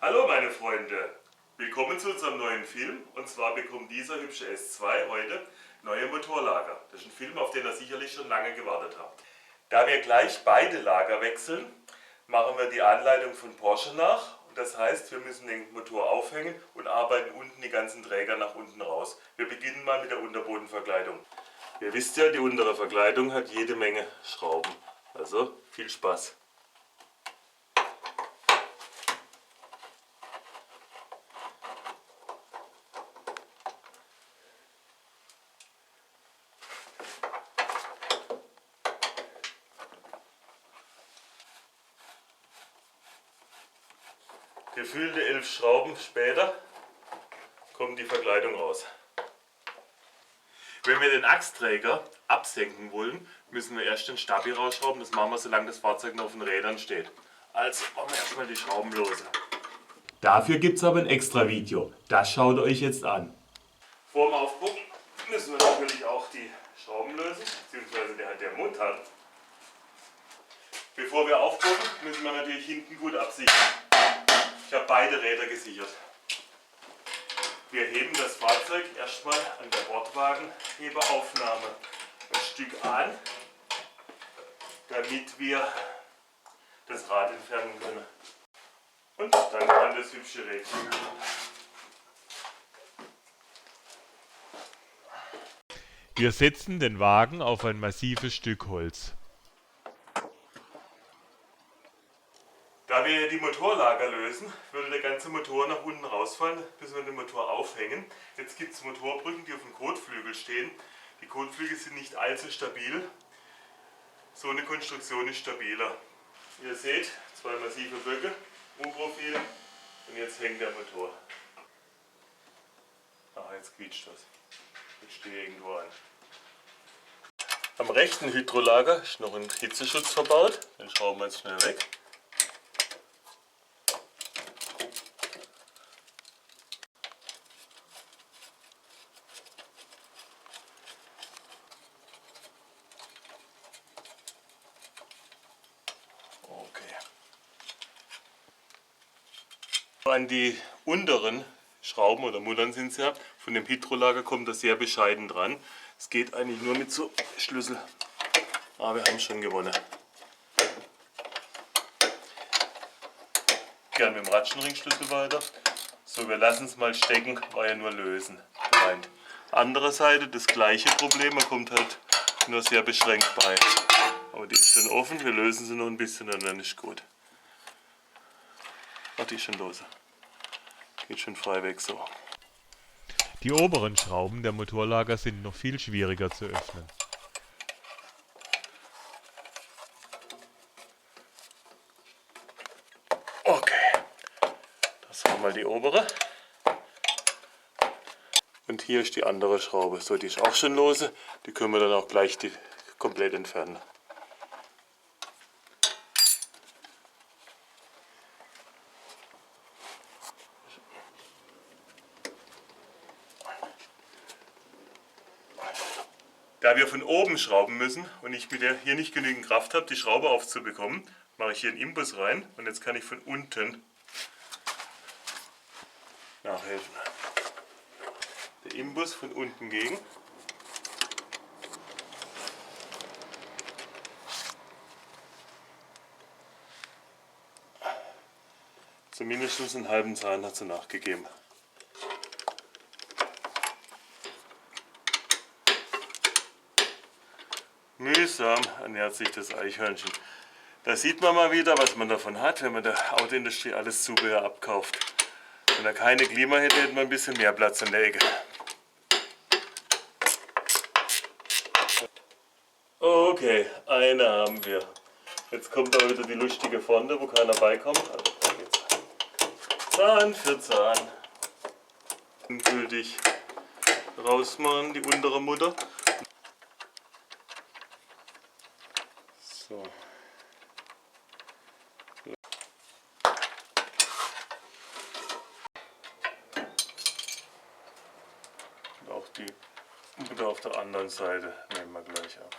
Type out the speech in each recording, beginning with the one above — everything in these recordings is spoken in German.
Hallo meine Freunde, willkommen zu unserem neuen Film. Und zwar bekommt dieser hübsche S2 heute neue Motorlager. Das ist ein Film, auf den ihr sicherlich schon lange gewartet habt. Da wir gleich beide Lager wechseln, machen wir die Anleitung von Porsche nach. Und das heißt, wir müssen den Motor aufhängen und arbeiten unten die ganzen Träger nach unten raus. Wir beginnen mal mit der Unterbodenverkleidung. Ihr wisst ja, die untere Verkleidung hat jede Menge Schrauben. Also viel Spaß! Gefühlte 11 Schrauben später kommt die Verkleidung raus. Wenn wir den Achsträger absenken wollen, müssen wir erst den Stabi rausschrauben. Das machen wir, solange das Fahrzeug noch auf den Rädern steht. Also machen wir erstmal die Schrauben lose. Dafür gibt es aber ein extra Video. Das schaut euch jetzt an. Vor dem Aufgucken müssen wir natürlich auch die Schrauben lösen, beziehungsweise der Mund hat. Bevor wir aufgucken, müssen wir natürlich hinten gut absichern. Ich habe beide Räder gesichert. Wir heben das Fahrzeug erstmal an der Bordwagenheberaufnahme ein Stück an, damit wir das Rad entfernen können. Und dann kann das hübsche Rädchen. Wir setzen den Wagen auf ein massives Stück Holz. Da wir die Motorlager lösen, würde der ganze Motor nach unten rausfallen, bis wir den Motor aufhängen. Jetzt gibt es Motorbrücken, die auf dem Kotflügel stehen. Die Kotflügel sind nicht allzu stabil. So eine Konstruktion ist stabiler. Ihr seht, zwei massive Böcke, U-Profil, und jetzt hängt der Motor. Ah, jetzt quietscht das. Jetzt stehe ich irgendwo an. Am rechten Hydrolager ist noch ein Hitzeschutz verbaut. Den schrauben wir jetzt schnell weg. An die unteren Schrauben oder Muttern sind es ja, von dem Hydrolager kommt das sehr bescheiden dran. Es geht eigentlich nur mit so Schlüssel, aber wir haben schon gewonnen. Gern mit dem Ratschenringschlüssel weiter. So, wir lassen es mal stecken, war ja nur lösen gemeint. Andere Seite das gleiche Problem, man kommt halt nur sehr beschränkt bei. Aber die ist schon offen, wir lösen sie noch ein bisschen und dann ist gut. Ach, die ist schon lose. Geht schon frei weg so. Die oberen Schrauben der Motorlager sind noch viel schwieriger zu öffnen. Okay, das war mal die obere. Und hier ist die andere Schraube. So, die ist auch schon lose. Die können wir dann auch gleich komplett entfernen. Da wir von oben schrauben müssen und ich mit der hier nicht genügend Kraft habe, die Schraube aufzubekommen, mache ich hier einen Imbus rein und jetzt kann ich von unten nachhelfen. Der Imbus von unten gegen. Zumindest einen halben Zahn hat sie nachgegeben. Mühsam ernährt sich das Eichhörnchen. Da sieht man mal wieder, was man davon hat, wenn man der Autoindustrie alles Zubehör abkauft. Wenn er keine Klima hätte, hätte man ein bisschen mehr Platz an der Ecke. Okay, eine haben wir. Jetzt kommt da wieder die lustige Fonte, wo keiner beikommt. Also, da geht's. Zahn für Zahn. Endgültig rausmachen, die untere Mutter. So. Und auch die Mutter auf der anderen Seite nehmen wir gleich ab.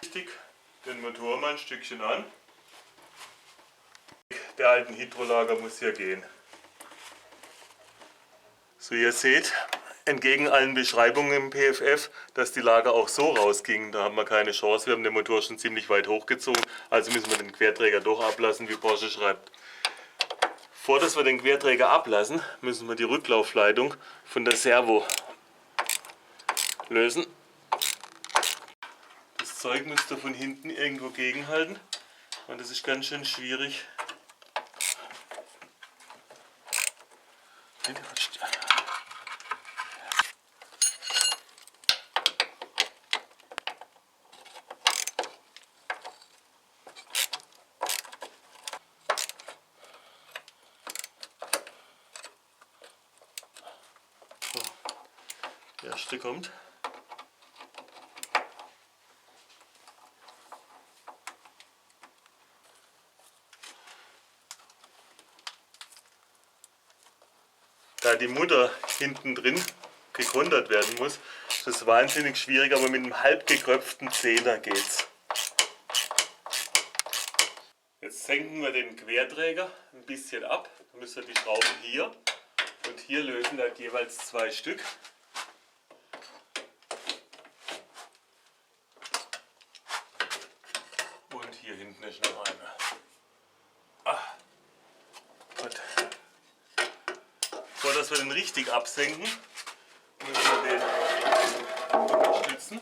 Wichtig, den Motor mal ein Stückchen an. der alten Hydrolager muss hier gehen. So, ihr seht, entgegen allen Beschreibungen im PFF, dass die Lager auch so rausgingen. Da haben wir keine Chance. Wir haben den Motor schon ziemlich weit hochgezogen. Also müssen wir den Querträger doch ablassen, wie Porsche schreibt. Bevor dass wir den Querträger ablassen, müssen wir die Rücklaufleitung von der Servo lösen. Das Zeug müsst ihr von hinten irgendwo gegenhalten. Und das ist ganz schön schwierig. Der erste kommt. Da die Mutter hinten drin gekontert werden muss, ist das wahnsinnig schwierig, aber mit einem halb gekröpften Zehner geht's. Jetzt senken wir den Querträger ein bisschen ab. Dann müssen wir die Schrauben hier und hier lösen, da jeweils 2 Stück. Und hier hinten ist noch eine. Gut. Bevor dass wir den richtig absenken, müssen wir den unterstützen.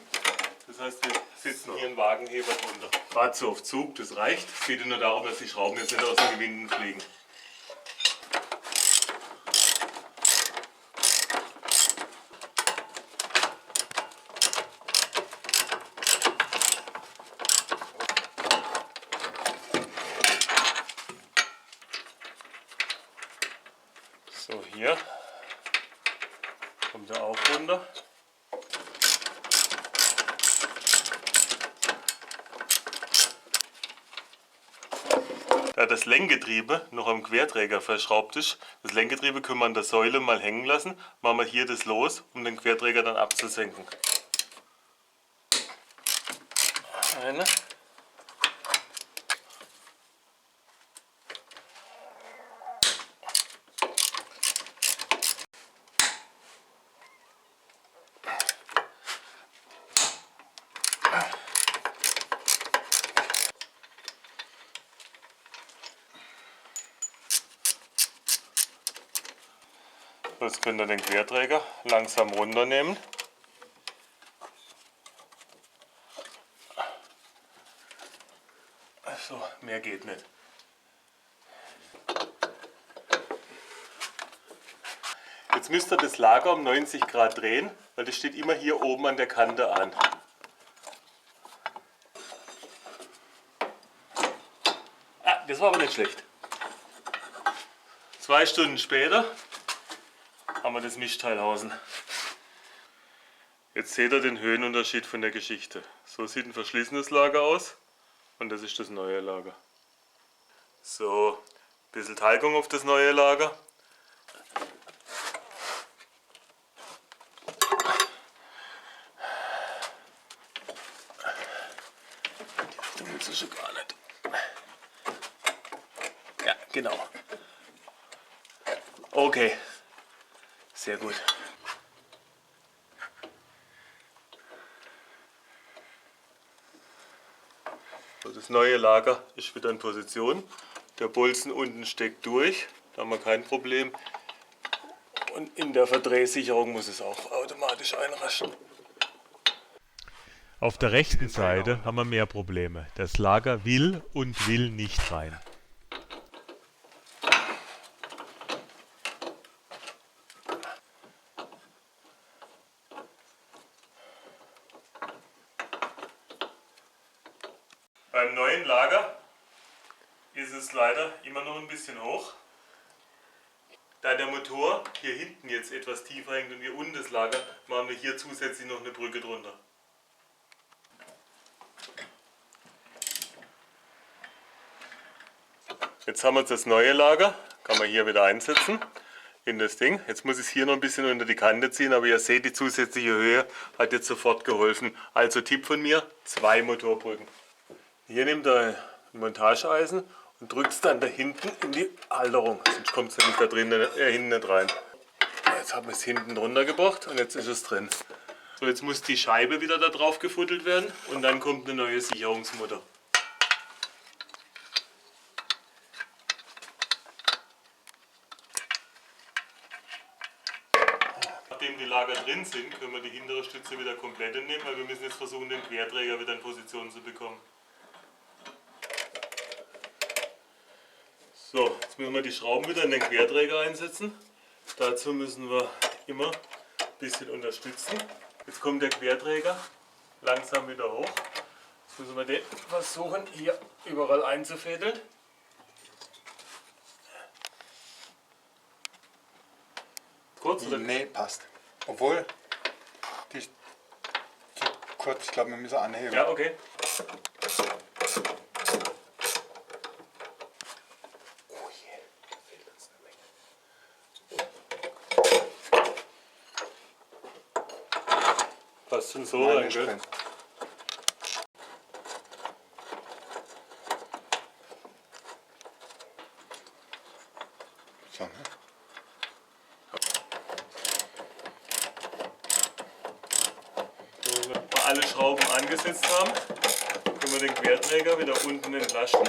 Das heißt, wir setzen hier einen Wagenheber drunter. Gerade so auf Zug, das reicht. Es geht nur darum, dass die Schrauben jetzt nicht aus den Gewinden fliegen. So, hier kommt er auch runter. Da das Lenkgetriebe noch am Querträger verschraubt ist, das Lenkgetriebe können wir an der Säule mal hängen lassen, machen wir hier das los, um den Querträger dann abzusenken. Eine. Jetzt könnt ihr den Querträger langsam runternehmen. So, mehr geht nicht. Jetzt müsst ihr das Lager um 90 Grad drehen, weil das steht immer hier oben an der Kante an. Das war aber nicht schlecht. 2 Stunden später haben wir das Mischteilhausen. Jetzt seht ihr den Höhenunterschied von der Geschichte. So sieht ein verschlissenes Lager aus und das ist das neue Lager. So, ein bisschen Talgung auf das neue Lager. Die Richtung willst du schon gar nicht. Ja, genau. Okay. Sehr gut. So, das neue Lager ist wieder in Position. Der Bolzen unten steckt durch, da haben wir kein Problem. Und in der Verdrehsicherung muss es auch automatisch einraschen. Auf der rechten Seite haben wir mehr Probleme. Das Lager will und will nicht rein. Beim neuen Lager ist es leider immer noch ein bisschen hoch. Da der Motor hier hinten jetzt etwas tiefer hängt und wir unten das Lager, machen wir hier zusätzlich noch eine Brücke drunter. Jetzt haben wir das neue Lager, kann man hier wieder einsetzen in das Ding. Jetzt muss ich es hier noch ein bisschen unter die Kante ziehen, aber ihr seht, die zusätzliche Höhe hat jetzt sofort geholfen. Also Tipp von mir, 2 Motorbrücken. Hier nehmt ihr ein Montageeisen und drückt es dann da hinten in die Halterung. Sonst kommt es nämlich da hinten nicht rein. Jetzt haben wir es hinten drunter gebracht und jetzt ist es drin. So, jetzt muss die Scheibe wieder da drauf gefuttelt werden und dann kommt eine neue Sicherungsmutter. Nachdem die Lager drin sind, können wir die hintere Stütze wieder komplett entnehmen, weil wir müssen jetzt versuchen, den Querträger wieder in Position zu bekommen. So, jetzt müssen wir die Schrauben wieder in den Querträger einsetzen. Dazu müssen wir immer ein bisschen unterstützen. Jetzt kommt der Querträger langsam wieder hoch. Jetzt müssen wir den versuchen, hier überall einzufädeln. Kurz oder? Nee, passt. Obwohl, die ist zu kurz. Ich glaube, wir müssen anheben. Ja, okay. Oh je, da fehlt uns eine Menge. Passt schon so rein, gell? So, ne? So, wenn wir alle Schrauben angesetzt haben, können wir den Querträger wieder unten entlasten.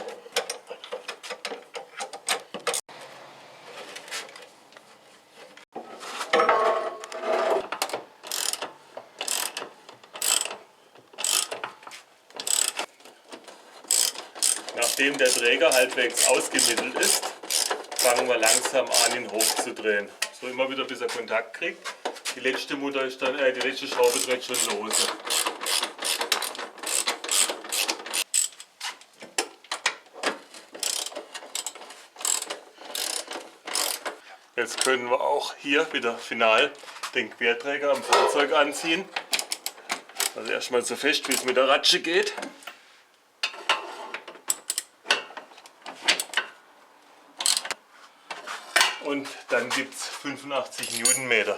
Nachdem der Träger halbwegs ausgemittelt ist, fangen wir langsam an, ihn hochzudrehen. So immer wieder, bis er Kontakt kriegt. Die letzte die letzte Schraube dreht schon lose. Jetzt können wir auch hier wieder final den Querträger am Fahrzeug anziehen. Also erstmal so fest, wie es mit der Ratsche geht. Und dann gibt es 85 Newtonmeter.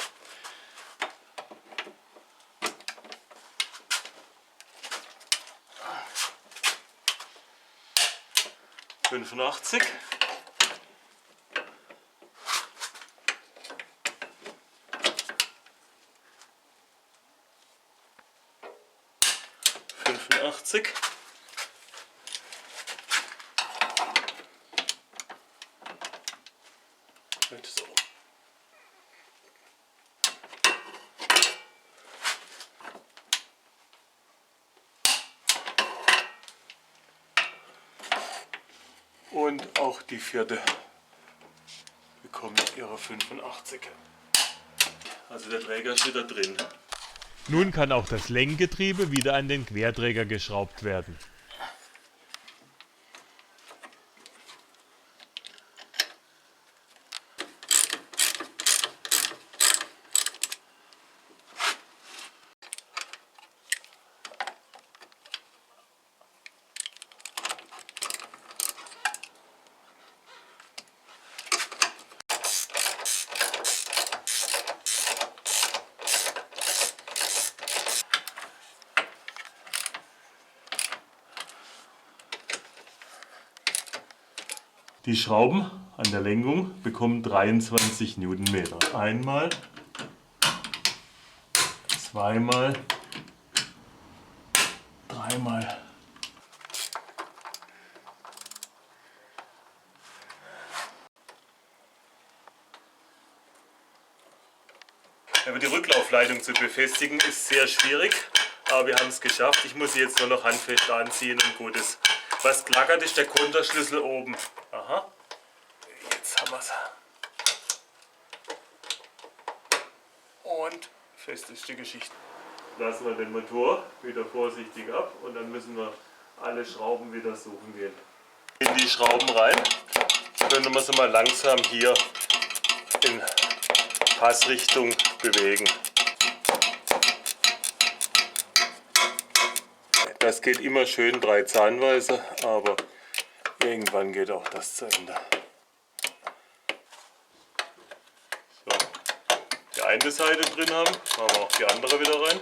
...85. ...85. Und so. Und auch die vierte bekommt ihre 85. Also der Träger ist wieder drin. Nun kann auch das Lenkgetriebe wieder an den Querträger geschraubt werden. Die Schrauben an der Lenkung bekommen 23 Newtonmeter. Einmal, zweimal, dreimal. Aber die Rücklaufleitung zu befestigen ist sehr schwierig, aber wir haben es geschafft. Ich muss sie jetzt nur noch handfest anziehen und gut ist. Was klackert, ist der Konterschlüssel oben. Aha, jetzt haben wir es. Und fest ist die Geschichte. Lassen wir den Motor wieder vorsichtig ab und dann müssen wir alle Schrauben wieder suchen gehen. In die Schrauben rein, können wir sie mal langsam hier in Passrichtung bewegen. Das geht immer schön dreizahnweise, aber irgendwann geht auch das zu Ende. So, die eine Seite drin haben, machen wir auch die andere wieder rein.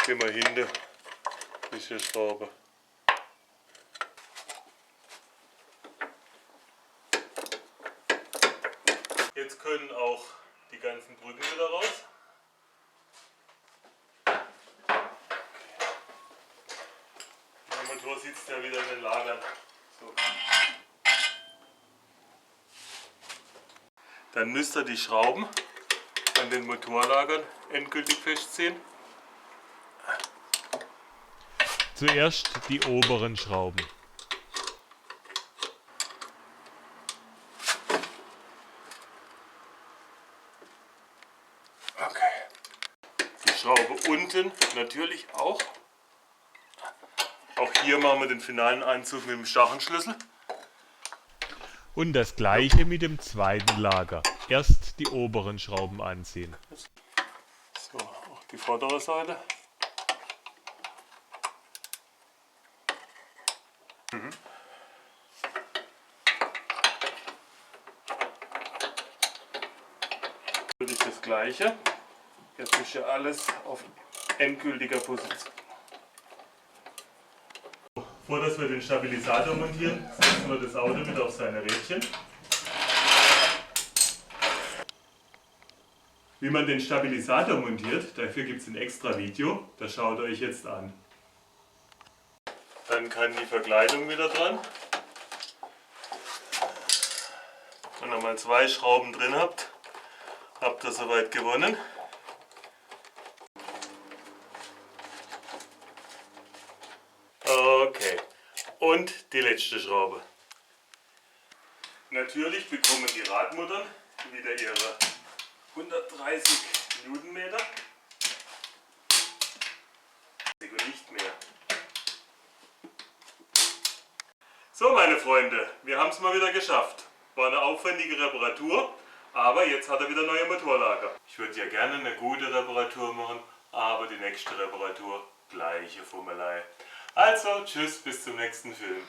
Gehen wir hinten. Diese Schraube. Jetzt können auch die ganzen Brücken wieder raus. Der Motor sitzt ja wieder in den Lagern. So. Dann müsst ihr die Schrauben an den Motorlagern endgültig festziehen. Zuerst die oberen Schrauben. Okay. Die Schraube unten natürlich auch. Auch hier machen wir den finalen Einzug mit dem Stachenschlüssel. Und das gleiche mit dem zweiten Lager. Erst die oberen Schrauben anziehen. So, auch die vordere Seite. Natürlich das gleiche. Jetzt ist ja alles auf endgültiger Position. Bevor dass wir den Stabilisator montieren, setzen wir das Auto wieder auf seine Rädchen. Wie man den Stabilisator montiert, dafür gibt es ein extra Video, das schaut euch jetzt an. Dann kann die Verkleidung wieder dran. Wenn ihr mal 2 Schrauben drin habt, habt ihr soweit gewonnen. Okay, und die letzte Schraube. Natürlich bekommen die Radmuttern wieder ihre 130 Newtonmeter. Und nicht mehr. So meine Freunde, wir haben es mal wieder geschafft. War eine aufwendige Reparatur, aber jetzt hat er wieder neue Motorlager. Ich würde ja gerne eine gute Reparatur machen, aber die nächste Reparatur gleiche Fummelei. Also, tschüss, bis zum nächsten Film.